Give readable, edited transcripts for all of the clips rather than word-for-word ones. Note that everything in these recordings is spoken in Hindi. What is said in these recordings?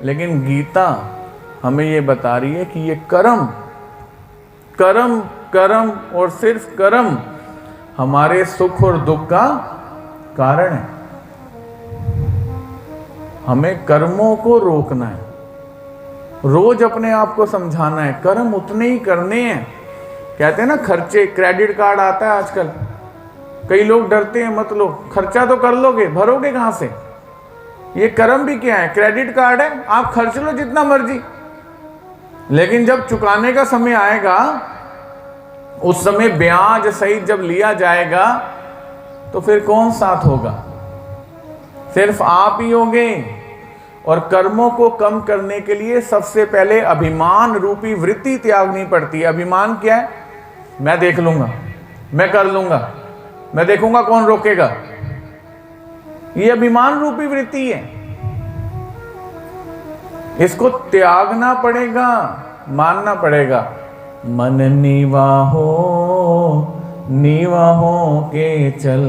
लेकिन गीता हमें ये बता रही है कि ये कर्म कर्म कर्म और सिर्फ कर्म हमारे सुख और दुख का कारण है। हमें कर्मों को रोकना है, रोज अपने आप को समझाना है, कर्म उतने ही करने हैं। कहते हैं ना खर्चे, क्रेडिट कार्ड आता है आजकल, कई लोग डरते हैं मत लो, खर्चा तो कर लोगे, भरोगे कहां से? ये कर्म भी क्या है? क्रेडिट कार्ड है, आप खर्च लो जितना मर्जी, लेकिन जब चुकाने का समय आएगा, उस समय ब्याज सहित जब लिया जाएगा तो फिर कौन साथ होगा? सिर्फ आप ही होंगे। और कर्मों को कम करने के लिए सबसे पहले अभिमान रूपी वृत्ति त्यागनी पड़ती है। अभिमान क्या है? मैं देख लूंगा, मैं कर लूंगा, मैं देखूंगा कौन रोकेगा। ये अभिमान रूपी वृत्ति है, इसको त्यागना पड़ेगा, मानना पड़ेगा। मन निवाहो निवाहो के चल,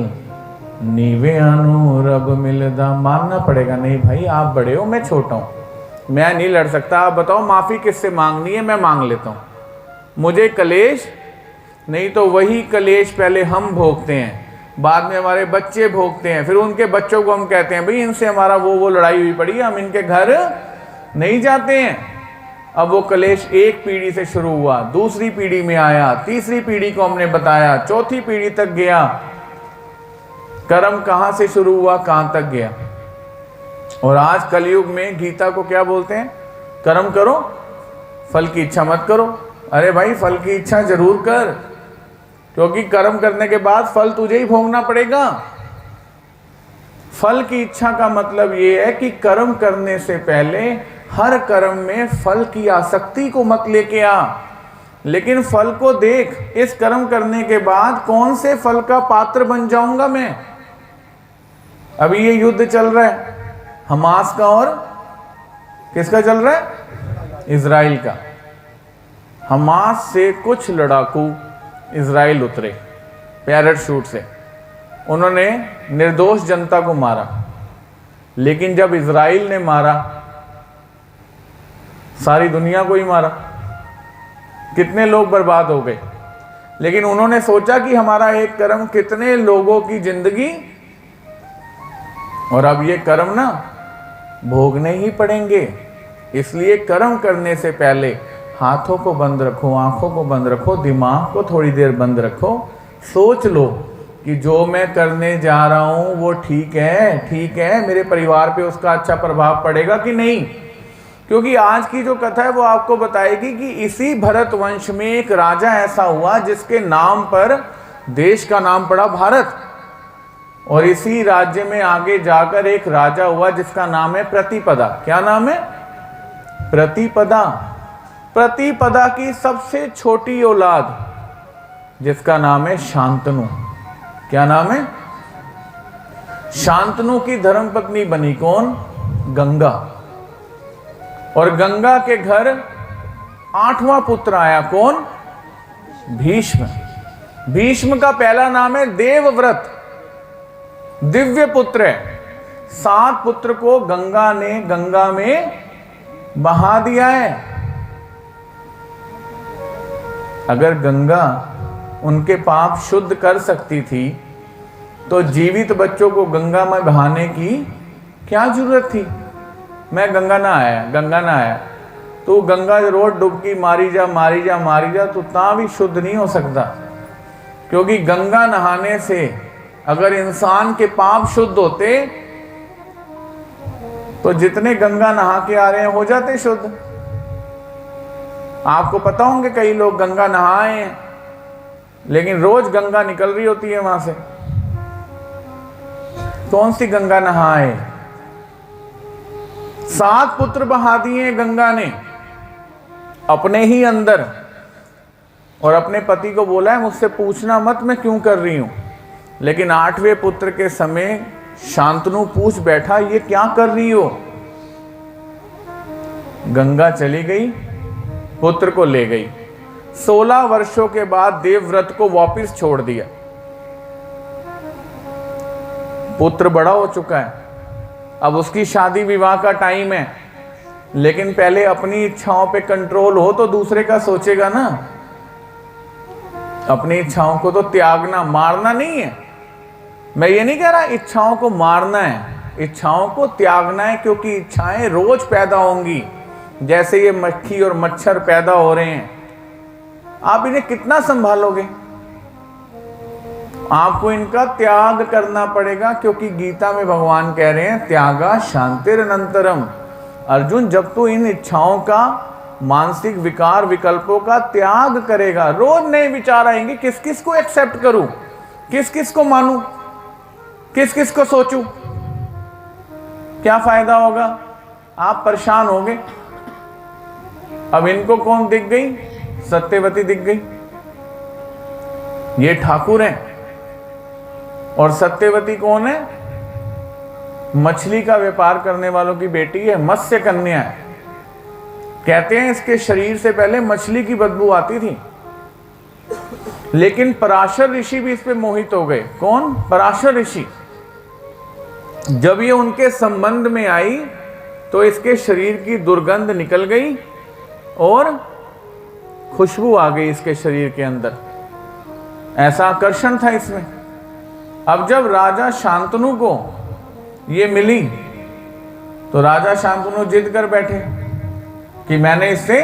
नीवे अनु रब मिलदा। मानना पड़ेगा, नहीं भाई आप बड़े हो, मैं छोटा हूं, मैं नहीं लड़ सकता। आप बताओ माफी किससे मांगनी है? मैं मांग लेता हूं। मुझे कलेश नहीं तो वही कलेश पहले हम भोगते हैं, बाद में हमारे बच्चे भोगते हैं, फिर उनके बच्चों को हम कहते हैं भाई इनसे हमारा वो लड़ाई हुई पड़ी है, हम इनके घर नहीं जाते हैं। अब वो कलेश एक पीढ़ी से शुरू हुआ, दूसरी पीढ़ी में आया, तीसरी पीढ़ी को हमने बताया, चौथी पीढ़ी तक गया। कर्म कहां से शुरू हुआ, कहां तक गया? और आज कलयुग में गीता को क्या बोलते हैं? कर्म करो, फल की इच्छा मत करो। अरे भाई फल की इच्छा जरूर कर, क्योंकि कर्म करने के बाद फल तुझे ही भोगना पड़ेगा। फल की इच्छा का मतलब यह है कि कर्म करने से पहले हर कर्म में फल की आसक्ति को मत लेके आ, लेकिन फल को देख, इस कर्म करने के बाद कौन से फल का पात्र बन जाऊंगा मैं। अभी ये युद्ध चल रहा है हमास का, और किसका चल रहा है? इजराइल का। हमास से कुछ लड़ाकू इजराइल उतरे पैराशूट से, उन्होंने निर्दोष जनता को मारा। लेकिन जब इजराइल ने मारा, सारी दुनिया को ही मारा, कितने लोग बर्बाद हो गए। लेकिन उन्होंने सोचा कि हमारा एक कर्म कितने लोगों की जिंदगी, और अब ये कर्म ना भोगने ही पड़ेंगे। इसलिए कर्म करने से पहले हाथों को बंद रखो, आंखों को बंद रखो, दिमाग को थोड़ी देर बंद रखो, सोच लो कि जो मैं करने जा रहा हूं वो ठीक है, मेरे परिवार पे उसका अच्छा प्रभाव पड़ेगा कि नहीं। क्योंकि आज की जो कथा है वो आपको बताएगी कि इसी भरत वंश में एक राजा ऐसा हुआ जिसके नाम पर देश का नाम पड़ा भारत, और इसी राज्य में आगे जाकर एक राजा हुआ जिसका नाम है प्रतिपदा। क्या नाम है? प्रतिपदा। प्रतिपदा की सबसे छोटी औलाद जिसका नाम है शांतनु। क्या नाम है? शांतनु की धर्मपत्नी बनी कौन? गंगा। और गंगा के घर 8वां पुत्र आया, कौन? भीष्म। भीष्म का पहला नाम है देवव्रत, दिव्य पुत्र है। 7 पुत्र को गंगा ने गंगा में बहा दिया है। अगर गंगा उनके पाप शुद्ध कर सकती थी तो जीवित बच्चों को गंगा में बहाने की क्या जरूरत थी? मैं गंगा ना आया, तो गंगा रोज डुबकी मारी जा तो ता भी शुद्ध नहीं हो सकता। क्योंकि गंगा नहाने से अगर इंसान के पाप शुद्ध होते तो जितने गंगा नहा के आ रहे हैं हो जाते शुद्ध। आपको पता होंगे कई लोग गंगा नहाए हैं, लेकिन रोज गंगा निकल रही होती है वहां से। कौन सी गंगा नहाए? 7 पुत्र बहा दिए गंगा ने अपने ही अंदर, और अपने पति को बोला है मुझसे पूछना मत मैं क्यों कर रही हूं। लेकिन 8वें पुत्र के समय शांतनु पूछ बैठा ये क्या कर रही हो? गंगा चली गई, पुत्र को ले गई। 16 वर्षों के बाद देवव्रत को वापस छोड़ दिया। पुत्र बड़ा हो चुका है, अब उसकी शादी विवाह का टाइम है। लेकिन पहले अपनी इच्छाओं पे कंट्रोल हो तो दूसरे का सोचेगा ना। अपनी इच्छाओं को तो त्यागना, मारना नहीं है। मैं ये नहीं कह रहा इच्छाओं को मारना है, इच्छाओं को त्यागना है, क्योंकि इच्छाएं रोज पैदा होंगी। जैसे ये मक्खी और मच्छर पैदा हो रहे हैं, आप इन्हें कितना संभालोगे? आपको इनका त्याग करना पड़ेगा, क्योंकि गीता में भगवान कह रहे हैं त्यागा शांतिरनंतरम। अर्जुन, जब तू इन इच्छाओं का, मानसिक विकार विकल्पों का त्याग करेगा, रोज नए विचार आएंगे, किस किस को एक्सेप्ट करूं, किस किस को मानूं, किस किस को सोचूं, क्या फायदा होगा? आप परेशान होंगे। अब इनको कौन दिख गई? सत्यवती दिख गई। ये ठाकुर हैं और सत्यवती कौन है? मछली का व्यापार करने वालों की बेटी है, मत्स्य कन्या है। कहते हैं इसके शरीर से पहले मछली की बदबू आती थी, लेकिन पराशर ऋषि भी इस पे मोहित हो गए। कौन? पराशर ऋषि। जब ये उनके संबंध में आई तो इसके शरीर की दुर्गंध निकल गई और खुशबू आ गई इसके शरीर के अंदर। ऐसा आकर्षण था इसमें। अब जब राजा शांतनु को ये मिली तो राजा शांतनु जिद कर बैठे कि मैंने इससे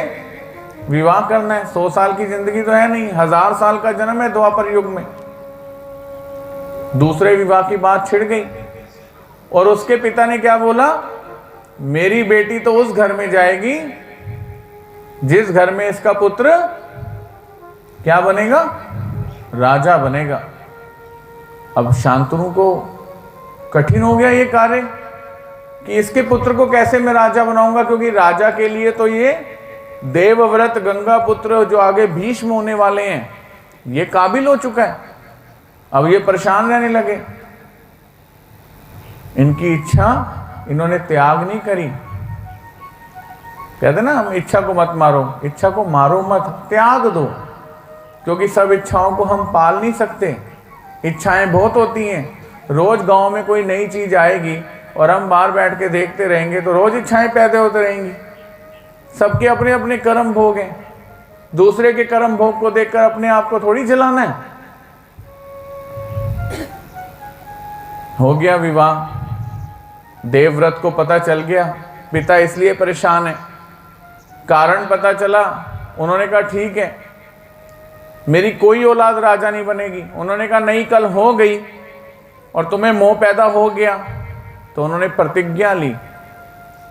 विवाह करना है। 100 साल की जिंदगी तो है नहीं, 1000 साल का जन्म है द्वापर युग में। दूसरे विवाह की बात छिड़ गई और उसके पिता ने क्या बोला? मेरी बेटी तो उस घर में जाएगी जिस घर में इसका पुत्र क्या बनेगा? राजा बनेगा। अब शांतनु को कठिन हो गया ये कार्य कि इसके पुत्र को कैसे मैं राजा बनाऊंगा, क्योंकि राजा के लिए तो ये देवव्रत गंगा पुत्र जो आगे भीष्म होने वाले हैं, ये काबिल हो चुका है। अब ये परेशान रहने लगे। इनकी इच्छा इन्होंने त्याग नहीं करी। कहते ना, हम इच्छा को मत मारो, इच्छा को मारो मत, त्याग दो, क्योंकि सब इच्छाओं को हम पाल नहीं सकते। इच्छाएं बहुत होती हैं। रोज गांव में कोई नई चीज आएगी और हम बाहर बैठ के देखते रहेंगे तो रोज इच्छाएं पैदा होती रहेंगी। सबके अपने अपने कर्म भोग हैं। दूसरे के कर्म भोग को देखकर अपने आप को थोड़ी जलाना है। हो गया विवाह, देवव्रत को पता चल गया, पिता इसलिए परेशान है, कारण पता चला। उन्होंने कहा ठीक है, मेरी कोई औलाद राजा नहीं बनेगी। उन्होंने कहा नहीं, कल हो गई और तुम्हें मोह पैदा हो गया। तो उन्होंने प्रतिज्ञा ली।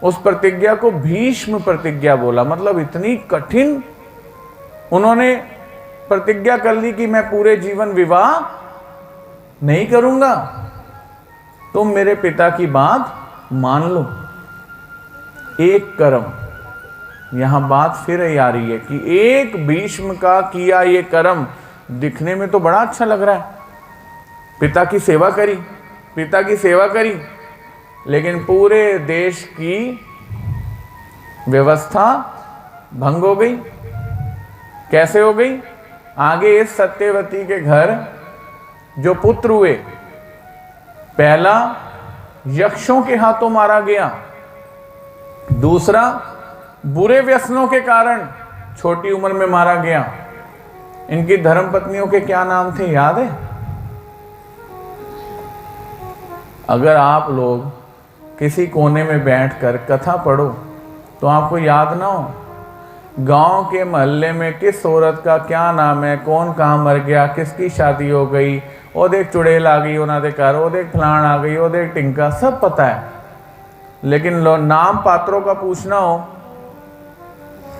उस प्रतिज्ञा को भीष्म प्रतिज्ञा बोला। मतलब इतनी कठिन उन्होंने प्रतिज्ञा कर ली कि मैं पूरे जीवन विवाह नहीं करूंगा, तुम मेरे पिता की बात मान लो। एक कर्म, यहां बात फिर आ रही है कि एक भीष्म का किया ये कर्म दिखने में तो बड़ा अच्छा लग रहा है। पिता की सेवा करी, पिता की सेवा करी, लेकिन पूरे देश की व्यवस्था भंग हो गई। कैसे हो गई? आगे इस सत्यवती के घर जो पुत्र हुए, पहला यक्षों के हाथों मारा गया, दूसरा बुरे व्यसनों के कारण छोटी उम्र में मारा गया। इनकी धर्म पत्नियों के क्या नाम थे, याद है? अगर आप लोग किसी कोने में बैठकर कथा पढ़ो तो आपको याद ना हो गांव के मोहल्ले में किस औरत का क्या नाम है, कौन कहाँ मर गया, किसकी शादी हो गई, वो देख चुड़ैल आ गई उन्होंने घर, वो देख फलान आ गई, वो देख टिंका, सब पता है। लेकिन नाम पात्रों का पूछना हो,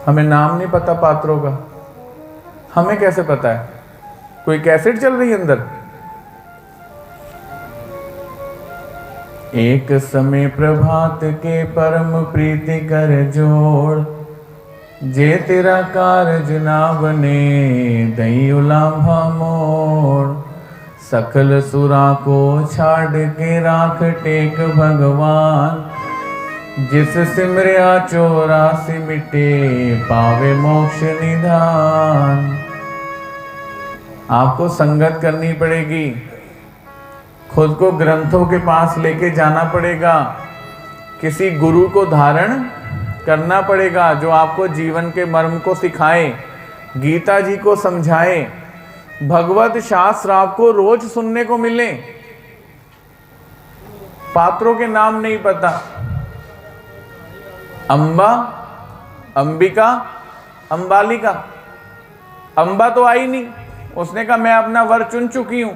हमें नाम नहीं पता पात्रों का। हमें कैसे पता है? कोई कैसेट चल रही है अंदर। एक समय प्रभात के परम प्रीति कर जोड़, जे तेरा कारज ना बने दई उलाम्भा मोड़। सकल सुरा को छाड़ के राख टेक भगवान, जिस सिमरिया चौरासी मिटे पावे मोक्ष निधान। आपको संगत करनी पड़ेगी, खुद को ग्रंथों के पास लेके जाना पड़ेगा, किसी गुरु को धारण करना पड़ेगा जो आपको जीवन के मर्म को सिखाए, गीता जी को समझाए, भगवत शास्त्र आपको रोज सुनने को मिले। पात्रों के नाम नहीं पता, अंबा, अंबिका, अंबालिका। अंबा तो आई नहीं, उसने कहा मैं अपना वर चुन चुकी हूं।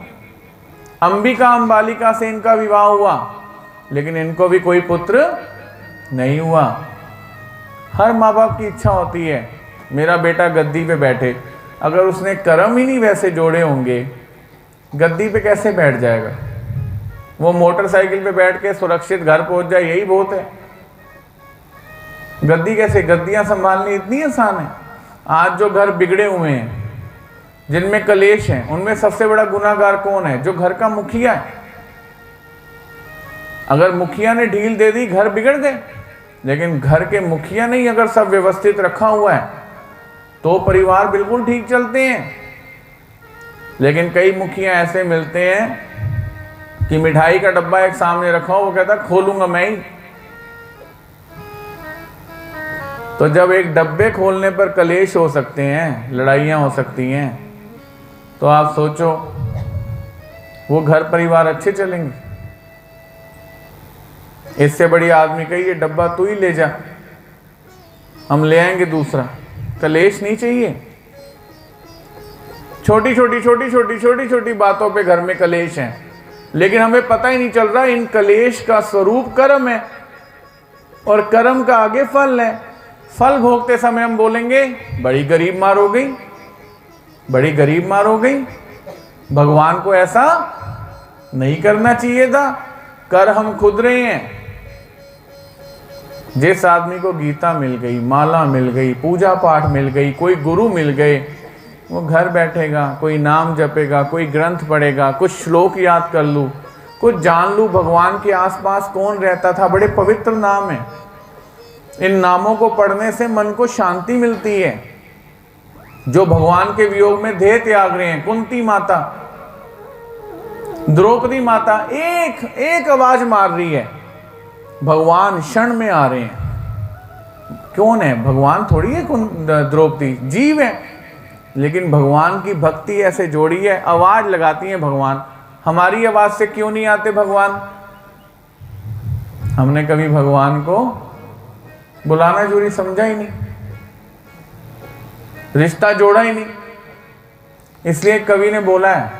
अंबिका अंबालिका से इनका विवाह हुआ, लेकिन इनको भी कोई पुत्र नहीं हुआ। हर माँ बाप की इच्छा होती है मेरा बेटा गद्दी पे बैठे, अगर उसने कर्म ही नहीं वैसे जोड़े होंगे, गद्दी पे कैसे बैठ जाएगा? वो मोटरसाइकिल पे बैठ के सुरक्षित घर पहुंच जाए, यही बहुत है। गद्दी कैसे? गद्दियां संभालनी इतनी आसान है। आज जो घर बिगड़े हुए हैं, जिनमें कलेश हैं, उनमें सबसे बड़ा गुनाहगार कौन है? जो घर का मुखिया है। अगर मुखिया ने ढील दे दी, घर बिगड़ गए। लेकिन घर के मुखिया नहीं अगर सब व्यवस्थित रखा हुआ है तो परिवार बिल्कुल ठीक चलते हैं। लेकिन कई मुखिया ऐसे मिलते हैं कि मिठाई का डब्बा एक सामने रखा हो, वो कहता खोलूंगा मैं ही। तो जब एक डब्बे खोलने पर कलेश हो सकते हैं, लड़ाइयाँ हो सकती हैं, तो आप सोचो वो घर परिवार अच्छे चलेंगे? इससे बड़ी आदमी कही ये डब्बा तू ही ले जा, हम ले आएंगे दूसरा। कलेश नहीं चाहिए। छोटी छोटी बातों पे घर में कलेश हैं, लेकिन हमें पता ही नहीं चल रहा इन कलेश का स्वरूप कर्म है और कर्म का आगे फल है। फल भोगते समय हम बोलेंगे बड़ी गरीब मार हो गई, बड़ी गरीब मार हो गई। भगवान को ऐसा नहीं करना चाहिए था। कर हम खुद रहे हैं। जिस आदमी को गीता मिल गई, माला मिल गई, पूजा पाठ मिल गई, कोई गुरु मिल गए, वो घर बैठेगा, कोई नाम जपेगा, कोई ग्रंथ पढ़ेगा, कुछ श्लोक याद कर लूँ, कुछ जान लूँ भगवान के आसपास कौन रहता था। बड़े पवित्र नाम हैं। इन नामों को पढ़ने से मन को शांति मिलती है। जो भगवान के वियोग में देह त्याग रहे हैं, कुंती माता, द्रौपदी माता एक आवाज मार रही है, भगवान क्षण में आ रहे हैं। कौन है? भगवान थोड़ी है द्रौपदी, जीव है। लेकिन भगवान की भक्ति ऐसे जोड़ी है, आवाज लगाती है भगवान। हमारी आवाज से क्यों नहीं आते भगवान? हमने कभी भगवान को बुलाना जरूरी समझा ही नहीं, रिश्ता जोड़ा ही नहीं। इसलिए कवि ने बोला है,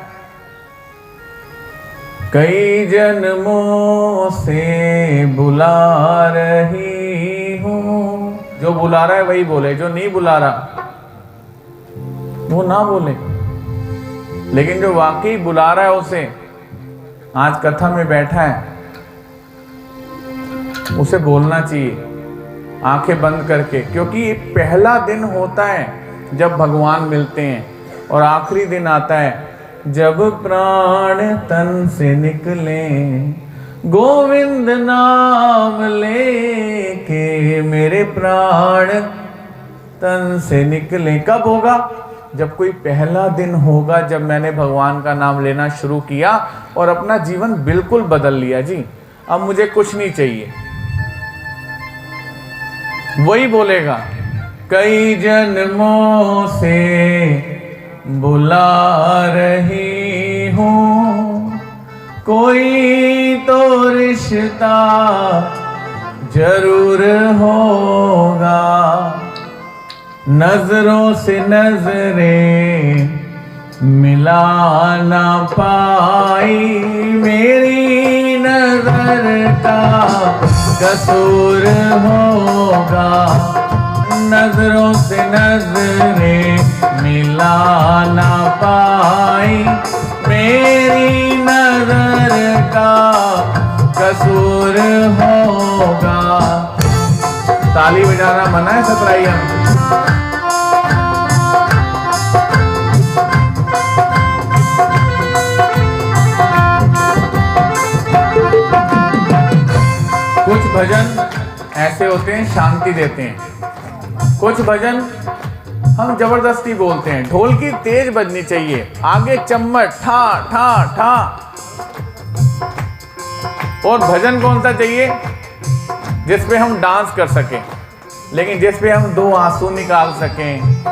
कई जन्मों से बुला रही हूं। जो बुला रहा है वही बोले, जो नहीं बुला रहा वो ना बोले। लेकिन जो वाकई बुला रहा है उसे, आज कथा में बैठा है, उसे बोलना चाहिए आंखें बंद करके। क्योंकि पहला दिन होता है जब भगवान मिलते हैं, और आखिरी दिन आता है जब प्राण तन से निकले, गोविंद नाम लेके मेरे प्राण तन से निकले। कब होगा? जब कोई पहला दिन होगा, जब मैंने भगवान का नाम लेना शुरू किया और अपना जीवन बिल्कुल बदल लिया। जी अब मुझे कुछ नहीं चाहिए। वही बोलेगा, कई जन्मों से बुला रही हूँ, कोई तो रिश्ता जरूर होगा, नजरों से नजरें मिला ना पाई, मेरी नजर का कसूर होगा, नजरों से नजरें मिला ना पाई, मेरी नजर का कसूर होगा। ताली बजाना मना है सतराइया? कुछ भजन ऐसे होते हैं शांति देते हैं, कुछ भजन हम जबरदस्ती बोलते हैं। ढोल की तेज बजनी चाहिए, आगे चम्मच ठा ठा ठा। और भजन कौन सा चाहिए? जिस पे हम डांस कर सकें। लेकिन जिस पे हम 2 आंसू निकाल सकें,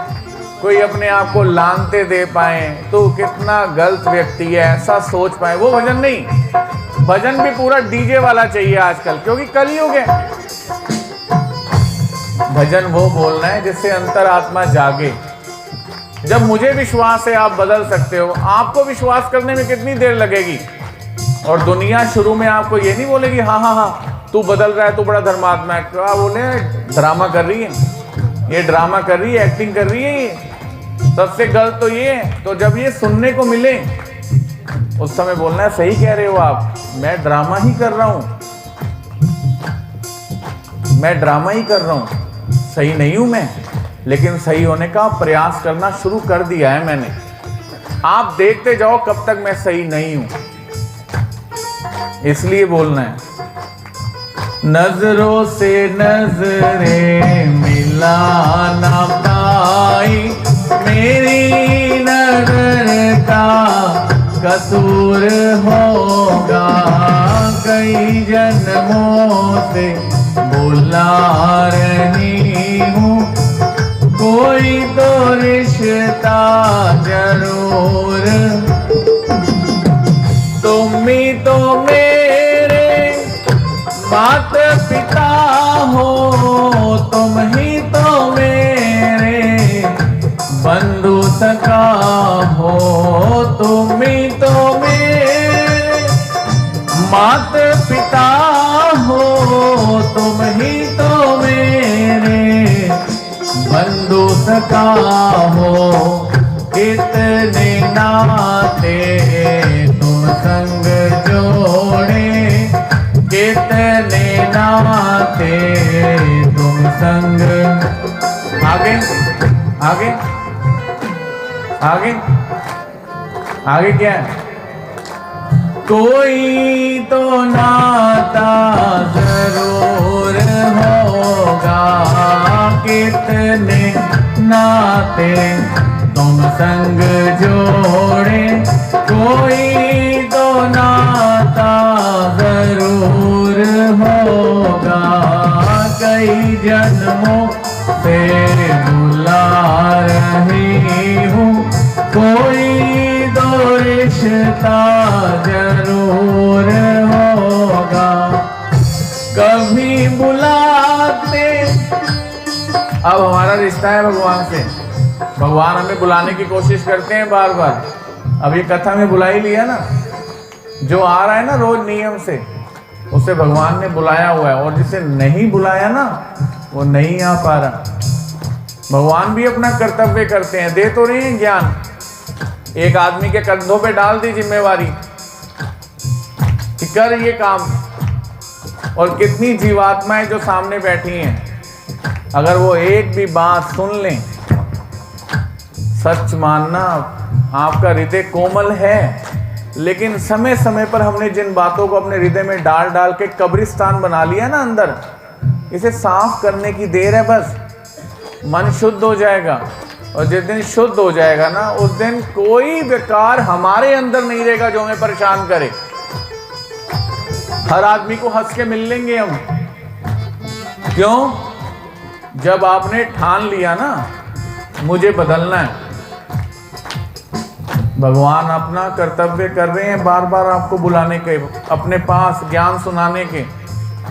कोई अपने आप को लानते दे पाए तो कितना गलत व्यक्ति है, ऐसा सोच पाए, वो भजन नहीं। भजन भी पूरा डीजे वाला चाहिए आजकल, क्योंकि कलयुग है। भजन वो बोलना है जिससे अंतरात्मा जागे। जब मुझे विश्वास है आप बदल सकते हो, आपको विश्वास करने में कितनी देर लगेगी? और दुनिया शुरू में आपको ये नहीं बोलेगी हाँ हाँ हाँ तू बदल रहा है, तू बड़ा धर्मात्मा है। क्या बोले, ड्रामा कर रही है, ये ड्रामा कर रही है, एक्टिंग कर रही है। ये सबसे गलत तो ये है। तो जब ये सुनने को मिले उस समय बोलना है सही कह रहे हो आप, मैं ड्रामा ही कर रहा हूं, मैं ड्रामा ही कर रहा हूं, सही नहीं हूं मैं, लेकिन सही होने का प्रयास करना शुरू कर दिया है मैंने। आप देखते जाओ कब तक मैं सही नहीं हूं। इसलिए बोलना है, नजरों से नजरें मिलाना पाई, मेरी नजर का कसूर होगा। कई जन्मों से बुला रही हूँ, कोई तो रिश्ता जरूर। तुम ही तो मेरे माता पिता हो, तुम ही तो मेरे बंधु सखा हो, तुम ही तो मेरे माता पिता हो, तुम ही तो मेरे बंधु सखा हो। कितने नाते तुम संग जोड़े, कितने नाते तुम संग। आगे आगे आगे आगे क्या है? कोई तो नाता जरूर होगा, कितने नाते तुम संग जोड़े, कोई तो नाता जरूर होगा। कई जन्मों से बुला रही हूँ, कोई तो रिश्ता जरूर होगा। कभी बुलाते, अब हमारा रिश्ता है भगवान से, भगवान हमें बुलाने की कोशिश करते हैं बार बार। अब ये कथा में बुला ही लिया ना, जो आ रहा है ना रोज नियम से, उसे भगवान ने बुलाया हुआ है, और जिसे नहीं बुलाया ना वो नहीं आ पा रहा। भगवान भी अपना कर्तव्य करते हैं, दे तो रहे हैं ज्ञान। एक आदमी के कंधों पे डाल दी जिम्मेवारी कि कर ये काम, और कितनी जीवात्माएं जो सामने बैठी हैं, अगर वो एक भी बात सुन लें, सच मानना आपका हृदय कोमल है, लेकिन समय समय पर हमने जिन बातों को अपने हृदय में डाल डाल के कब्रिस्तान बना लिया ना अंदर, इसे साफ करने की देर है बस। मन शुद्ध हो जाएगा, और जिस दिन शुद्ध हो जाएगा ना, उस दिन कोई विकार हमारे अंदर नहीं रहेगा जो हमें परेशान करे। हर आदमी को हंस के मिल लेंगे हम। क्यों? जब आपने ठान लिया ना मुझे बदलना है। भगवान अपना कर्तव्य कर रहे हैं, बार बार आपको बुलाने के, अपने पास ज्ञान सुनाने के।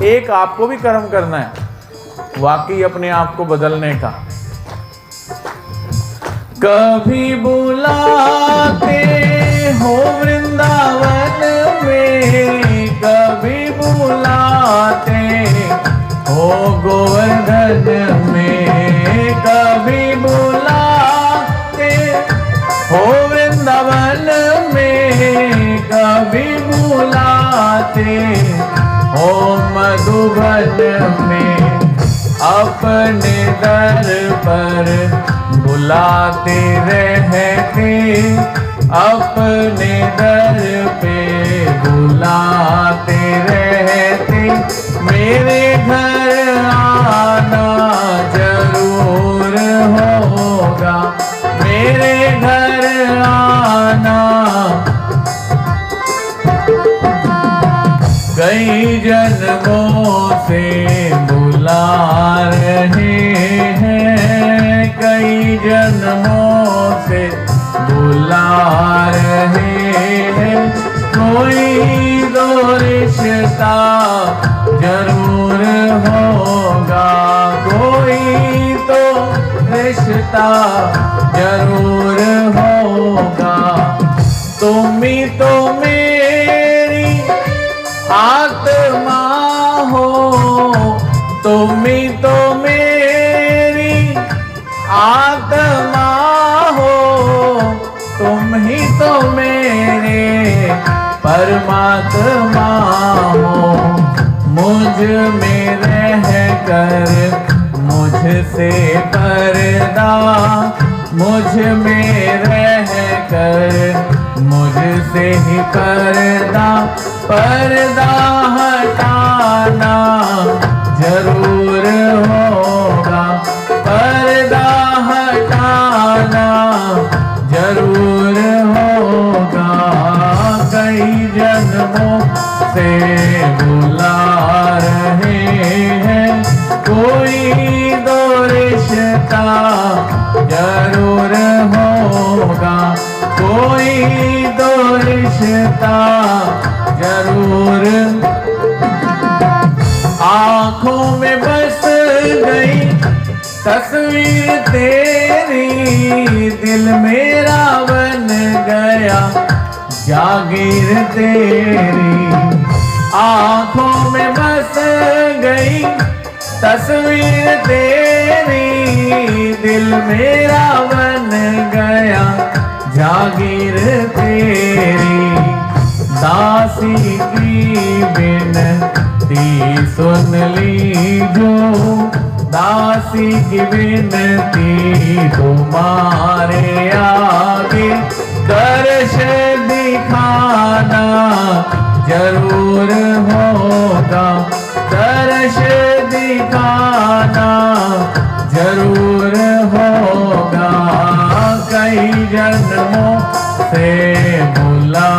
एक आपको भी कर्म करना है, वाकई अपने आप को बदलने का। कभी बुलाते हो वृंदावन में, कभी बुलाते हो गोवर्धन में, कभी बुलाते हो वृंदावन में, कभी बुलाते हो मधुबन में। अपने दर पर बुलाते रहते, अपने दर पे बुलाते रहते, मेरे घर आना जरूर होगा, मेरे घर आना। कई जन्मों से बुला रहे हैं, कई जन्मों से बुला रहे हैं। कोई तो रिश्ता जरूर होगा, कोई तो रिश्ता जरूर होगा। तुम ही तो मेरी आत्मा हो, तुम ही तो मेरी आत्मा हो, तुम ही तो मेरे परमात्मा हो। मुझ में रह कर मुझसे पर्दा, मुझ में रह कर मुझसे ही पर्दा, पर्दा हटाना जरूर होगा, पर्दा हटाना जरूर होगा। कई जन्मों से बुला रहे हैं, कोई तो रिश्ता जरूर होगा, कोई तो रिश्ता जरूर। आँखों में बस गई तस्वीर तेरी, दिल मेरा बन गया जागीर तेरी। आँखों में बस गई तस्वीर तेरी, दिल मेरा बन गया जागीर तेरी। दासी की बिनती सुन लीजो, दासी की बिनती तुम्हारे आगे, दर्श दिखाना जरूर होगा, दर्श दिखाना जरूर होगा। कई जन्मों से बुला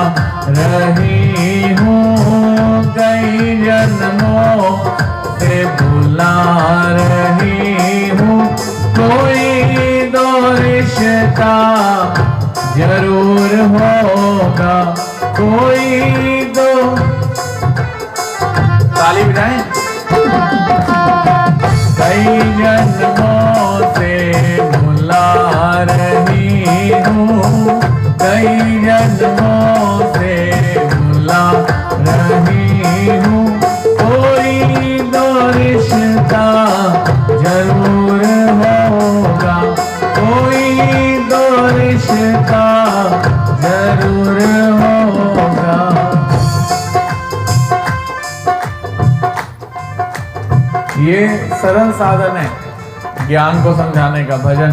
रही हूँ, कई जन्मों से बुला रही हूँ। कोई तो रिश्ता जरूर होगा, कोई तो। ताली बजाएं। कई जन्मों से बुला रही हूँ, कई जन्मों से बुला रही हूँ। कोई तो रिश्ता जरूर होगा, कोई तो रिश्ता जरूर होगा। ये सरल साधन है ज्ञान को समझाने का। भजन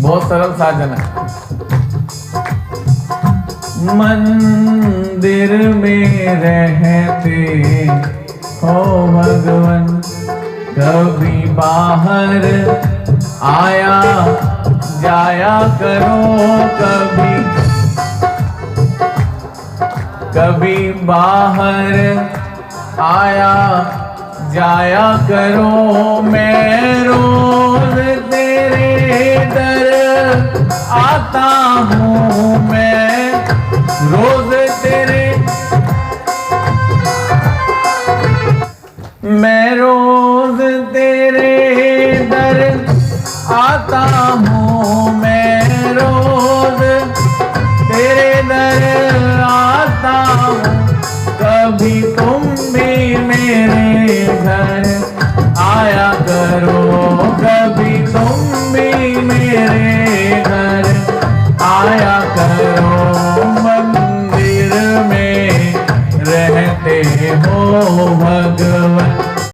बहुत सरल साधन है। मंदिर में रहते हो भगवन, कभी बाहर आया जाया करो, कभी बाहर आया जाया करो। मैं रोज तेरे दर आता हूँ, मैं रोज तेरे, मैं रोज तेरे दर आता हूँ, मैं रोज तेरे दर आता हूँ। कभी तुम भी मेरे घर आया करो, कभी तुम भी मेरे घर आया करो।